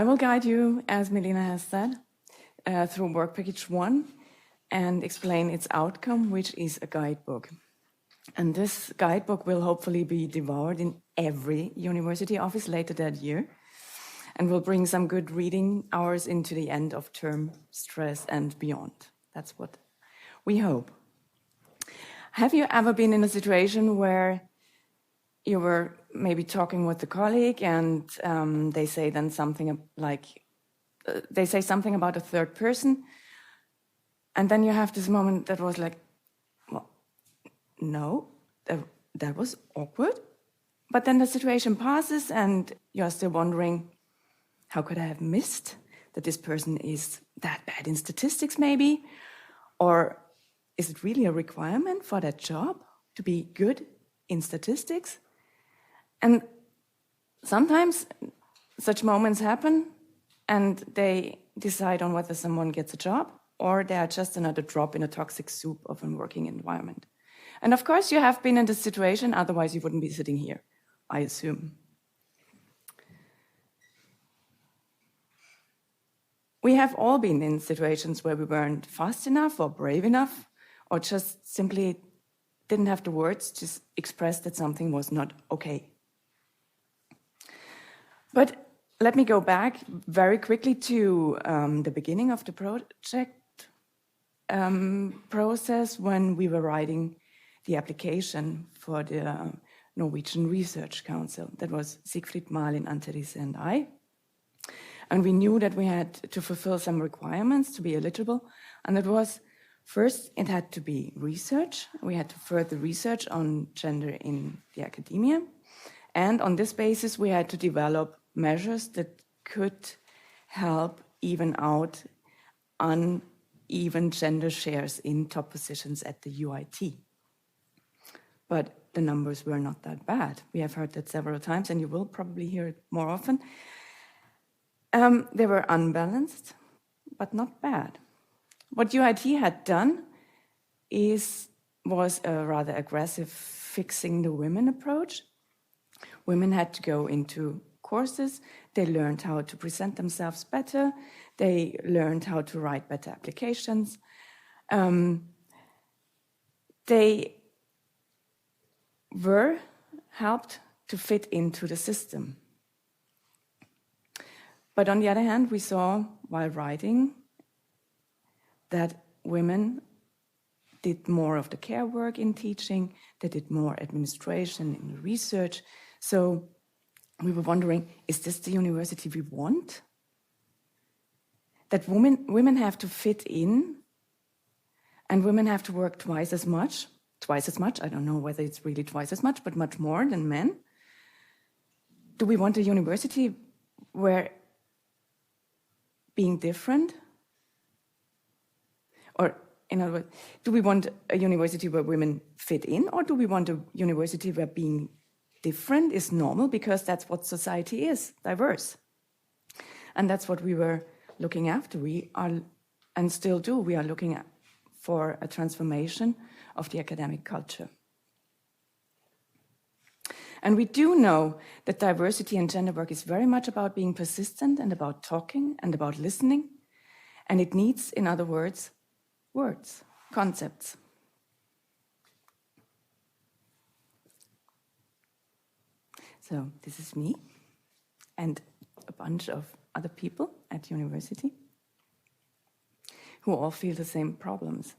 I will guide you, as Melina has said, through work package 1 and explain its outcome, which is a guidebook. And this guidebook will hopefully be devoured in every university office later that year and will bring some good reading hours into the end of term stress and beyond. That's what we hope. Have you ever been in a situation where you were maybe talking with a colleague and they say then something like, they say something about a third person, and then you have this moment that was like, well, no, that was awkward. But then the situation passes and you're still wondering, how could I have missed that this person is that bad in statistics maybe? Or is it really a requirement for that job to be good in statistics? And sometimes such moments happen and they decide on whether someone gets a job or they are just another drop in a toxic soup of a working environment. And of course you have been in this situation, otherwise you wouldn't be sitting here, I assume. We have all been in situations where we weren't fast enough or brave enough or just simply didn't have the words to express that something was not okay. But let me go back very quickly to the beginning of the project process when we were writing the application for the Norwegian Research Council. That was Siegfried, Malin, Anteris and I. And we knew that we had to fulfill some requirements to be eligible. And it was, first, it had to be research. We had to further research on gender in the academia. And on this basis, we had to develop measures that could help even out uneven gender shares in top positions at the UIT. But the numbers were not that bad. We have heard that several times, and you will probably hear it more often. They were unbalanced, but not bad. What UIT had done was a rather aggressive fixing the women approach. Women had to go into courses. They learned how to present themselves better. They learned how to write better applications. They were helped to fit into the system. But on the other hand, we saw while writing that women did more of the care work in teaching, they did more administration in research. So we were wondering, is this the university we want? That women have to fit in and women have to work twice as much, I don't know whether it's really twice as much, but much more than men. Do we want a university where being different, or in other words, do we want a university where women fit in, or do we want a university where being different is normal because that's what society is, diverse? And that's what we were looking after. We are, and still do, we are looking for a transformation of the academic culture. And we do know that diversity in gender work is very much about being persistent and about talking and about listening. And it needs, in other words, concepts. So this is me and a bunch of other people at university who all feel the same problems.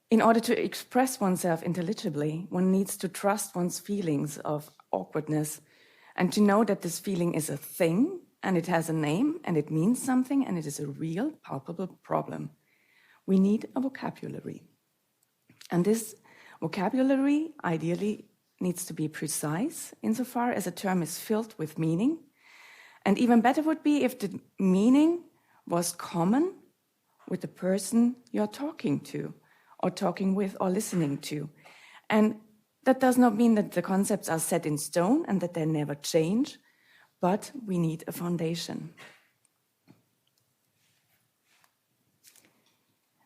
In order to express oneself intelligibly, one needs to trust one's feelings of awkwardness and to know that this feeling is a thing and it has a name and it means something and it is a real, palpable problem. We need a vocabulary. And this vocabulary ideally needs to be precise insofar as a term is filled with meaning. And even better would be if the meaning was common with the person you're talking to, or talking with, or listening to. And that does not mean that the concepts are set in stone and that they never change, but we need a foundation.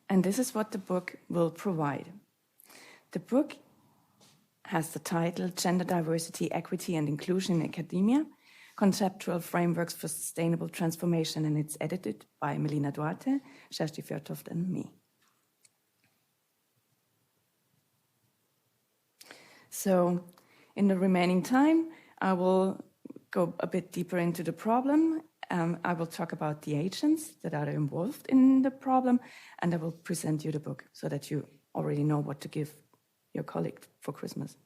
And this is what the book will provide. The book has the title Gender Diversity, Equity and Inclusion in Academia, Conceptual Frameworks for Sustainable Transformation, and it's edited by Melina Duarte, Kjersti Fjørtoft, and me. So in the remaining time, I will go a bit deeper into the problem. I will talk about the agents that are involved in the problem, and I will present you the book so that you already know what to give your colleague for Christmas.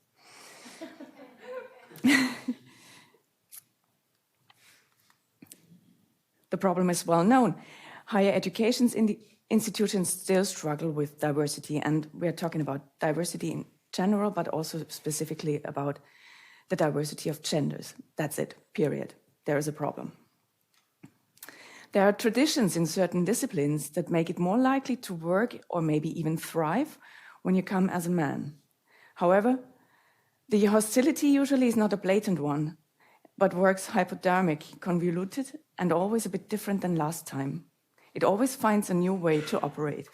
The problem is well known. Higher education institutions still struggle with diversity, and we're talking about diversity in general, but also specifically about the diversity of genders. That's it, period. There is a problem. There are traditions in certain disciplines that make it more likely to work or maybe even thrive when you come as a man. However, the hostility usually is not a blatant one, but works hypodermic, convoluted, and always a bit different than last time. It always finds a new way to operate.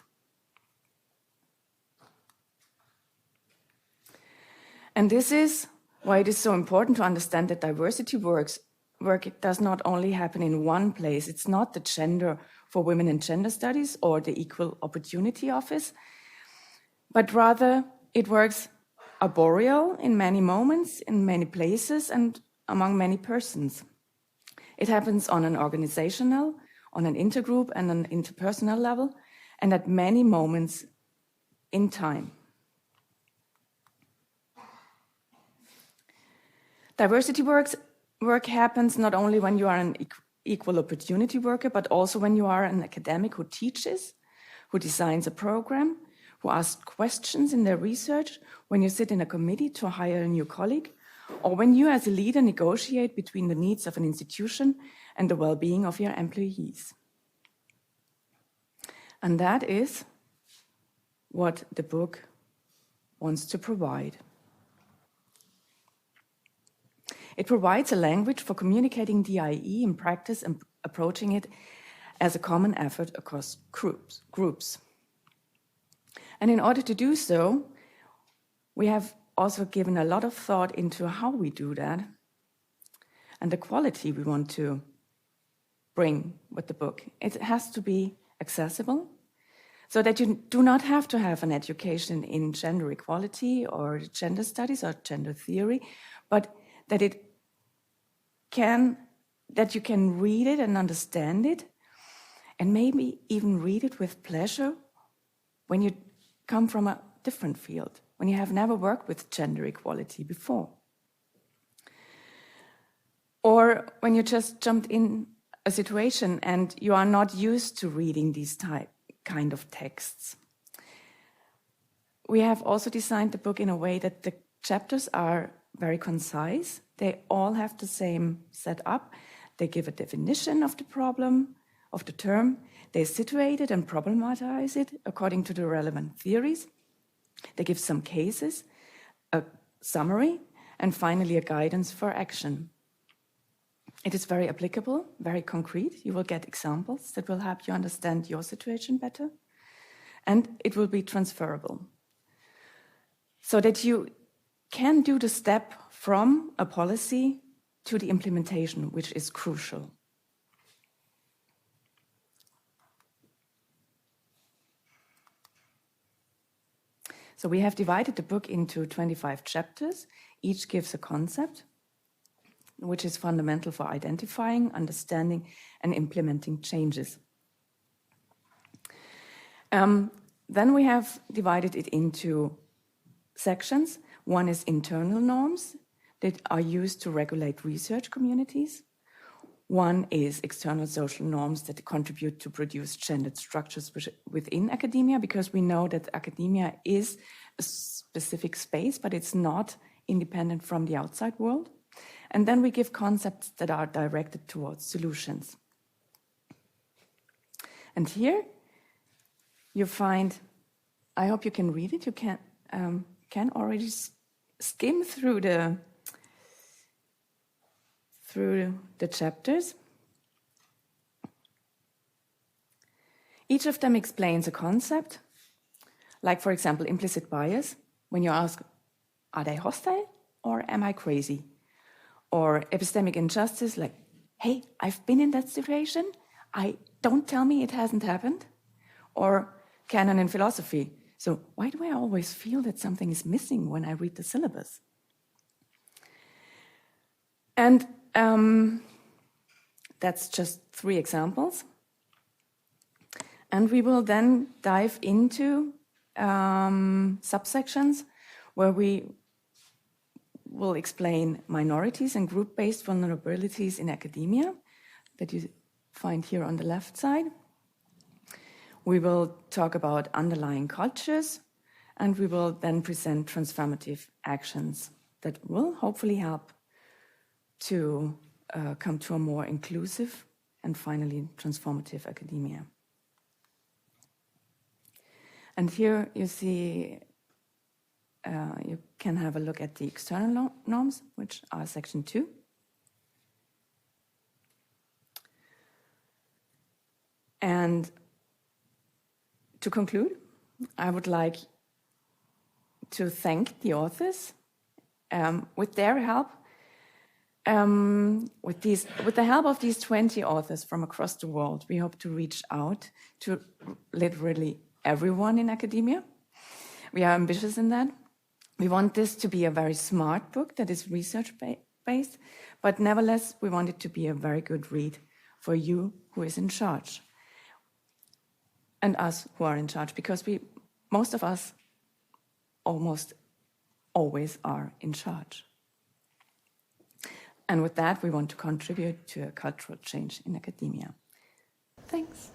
And this is why it is so important to understand that diversity work does not only happen in one place. It's not the Gender for Women in Gender Studies or the Equal Opportunity Office, but rather it works arboreal in many moments, in many places, and among many persons. It happens on an organizational, on an intergroup and an interpersonal level, and at many moments in time. Diversity work happens not only when you are an equal opportunity worker, but also when you are an academic who teaches, who designs a program, who asks questions in their research, when you sit in a committee to hire a new colleague, or when you as a leader negotiate between the needs of an institution and the well-being of your employees. And that is what the book wants to provide. It provides a language for communicating DIE in practice and approaching it as a common effort across groups. And in order to do so, we have also given a lot of thought into how we do that and the quality we want to bring with the book. It has to be accessible so that you do not have to have an education in gender equality or gender studies or gender theory, but that you can read it and understand it, and maybe even read it with pleasure when you come from a different field, when you have never worked with gender equality before. Or when you just jumped in a situation and you are not used to reading these kind of texts. We have also designed the book in a way that the chapters are very concise. They all have the same setup. They give a definition of the problem, of the term. They situate it and problematize it according to the relevant theories. They give some cases, a summary, and finally a guidance for action. It is very applicable, very concrete. You will get examples that will help you understand your situation better. And it will be transferable, so that you can do the step from a policy to the implementation, which is crucial. So we have divided the book into 25 chapters. Each gives a concept, which is fundamental for identifying, understanding, and implementing changes. Then we have divided it into sections. One is internal norms that are used to regulate research communities. One is external social norms that contribute to produce gendered structures within academia, because we know that academia is a specific space, but it's not independent from the outside world. And then we give concepts that are directed towards solutions. And here you find, I hope you can read it, you can already skim through the chapters. Each of them explains a concept, like, for example, implicit bias. When you ask, are they hostile or am I crazy? Or epistemic injustice, like, hey, I've been in that situation, don't tell me it hasn't happened. Or canon in philosophy. So why do I always feel that something is missing when I read the syllabus? And that's just 3 examples. And we will then dive into subsections where we will explain minorities and group-based vulnerabilities in academia that you find here on the left side. We will talk about underlying cultures, and we will then present transformative actions that will hopefully help to come to a more inclusive and finally transformative academia. And here you see, you can have a look at the external norms, which are section 2. And to conclude, I would like to thank the authors. With their help, with the help of these 20 authors from across the world, we hope to reach out to literally everyone in academia. We are ambitious in that. We want this to be a very smart book that is research-based, but nevertheless, we want it to be a very good read for you who is in charge. And us who are in charge, because most of us almost always are in charge. And with that, we want to contribute to a cultural change in academia. Thanks.